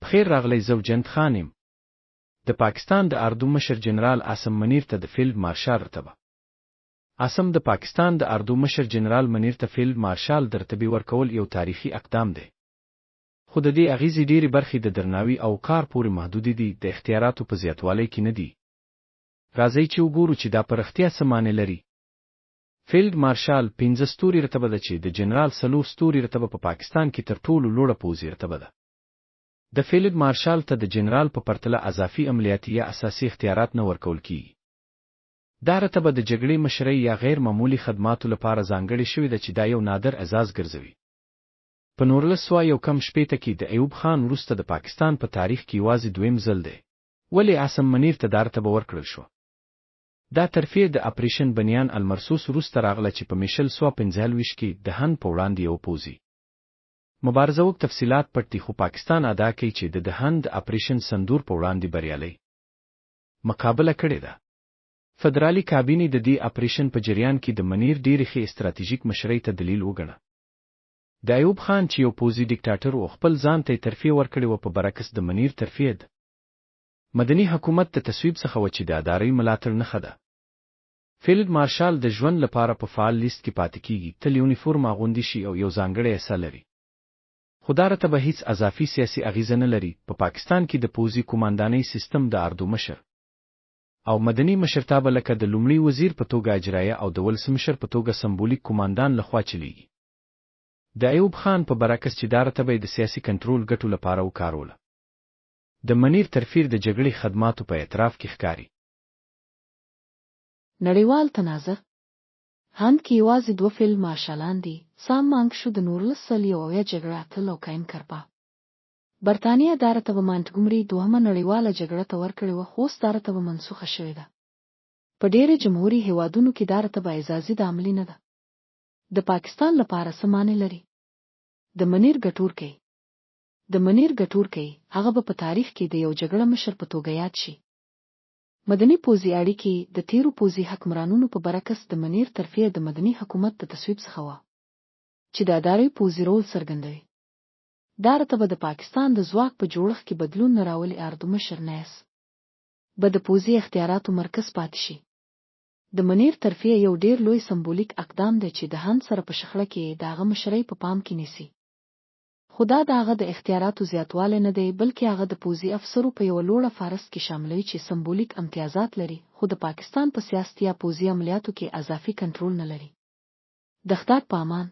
بخیر راغلی زوجند خانم. د پاکستان د اردو مشر جنرال عاصم منیر ته د فیلډ مارشال رتبه. عاصم د پاکستان د اردو مشر جنرال منیر ته فیلډ مارشال د رتبې ورکول یو تاریخي اقدام دی. خو د دې اغیزې ډېرې برخې د درناوي او کار پورې محدودې دي، د اختیاراتو په زیاتوالي کې نه دي. راځئ چې وګورو چې دا په رښتیا څه معنی لري. فیلډ مارشال 5 ستوري رتبه ده چې د جنرال 4 ستوري رتبه په پاکستان کې تر ټولو لوړه پوځي رتبه ده. د فیلډ مارشال ته د جنرال په پرتله اضافي عملیاتي یا اساسي اختیارات نه ورکول کیږي. دا رتبه د جګړې مشرۍ یا غیر معمولي خدماتو لپاره ځانګړې شوې ده چې دا یو نادر اعزاز ګرځوي. په 1961 کې د ایوب خان وروسته د پاکستان په تاریخ کې یوازې دویم ځل دی ولې عاصم منیر ته دا رتبه ورکړل شو. دا ترفیع د اپریشن بنیان المرصوص وروسته راغله چې په 1945 کې د هند په وړاندې یو پوځي مبارزه وک تفصیلات پټ دي، خو پاکستان ادا کوي چې د هند اپریشن سندور په وړاندې بریالي مقابله کړې ده. فدرالي کابینې د دې اپریشن په جریان کې د منیر ډېرې ښې استراتیژیک مشرۍ ته دلیل وګڼه. د ایوب خان چې یو پوځي ډیکټاټر او خپل ځان ته ترفیع ورکړې و، په برعکس د منیر ترفیع د مدني حکومت د تصویب څخه و چې د ادارې ملاتړ نښه ده. فیلډ مارشال د ژوند لپاره په فعال لیست کې پاتې کیږي، تل یونیفورم اغوندي شي او یو ځانګړی حصه لري. خو دا رتبه هیڅ اضافي سیاسي اغیزه نه لري. په پاکستان کې د پوځي قوماندانۍ سیستم د اردو مشر او مدني مشرتابه لکه د لومړي وزیر په توګه اجرایه او د ولسمشر په توګه سمبولیک قوماندان لخوا چلیږي. د ایوب خان په برعکس چې دا رتبه د سیاسي کنټرول ګټو لپاره وکاروله. د منیر ترفیع د جګړې خدماتو په اعتراف کې ښکاري. نړیوال تناظر هند کې یوازې 2 فیلډ مارشالان دي، سام مانکشو د 1901 جګړه اتل او کایم کرپا. برتانیه دا رتبه مانټګومري دوهمه نړیواله جګړه ته ورکړې وه، خو اوس دا رتبه منسوخه شوې ده. په ډېرو جمهوري هیوادونو کې دا رتبه اعزازي د عملي نه ده. د پاکستان لپاره څه معنی لري؟ د منیر ګټورکی هغه به په تاریخ کې د یو جګړه مشر په توګه یاد شي. مدني پوځي اړیکې د تیرو پوځي حکمرانونو په برعکس د منیر ترفیع د مدني حکومت د تصویب څخه وه چې د ادارې پوځي رول څرګندوي. دا رتبه د پاکستان د ځواک په جوړښت کې بدلون نه راولي. اردو مشر نیس به د پوځي اختیاراتو مرکز پاتې شي. د منیر ترفیع یو ډیر لوی سمبولیک اقدام دی چې د هند سره په شخړه کې د هغه مشرۍ په پام کې نیسي. خو دا د هغه د اختیاراتو زیاتوالی نه دی، بلکې هغه د پوځي افسرو په یوه لوړه فهرست کې شاملوي چې سمبولیک امتیازات لري، خو د پاکستان په سیاستي یا پوځي عملیاتو کې اضافي کنټرول نه لري. د خدای په امان.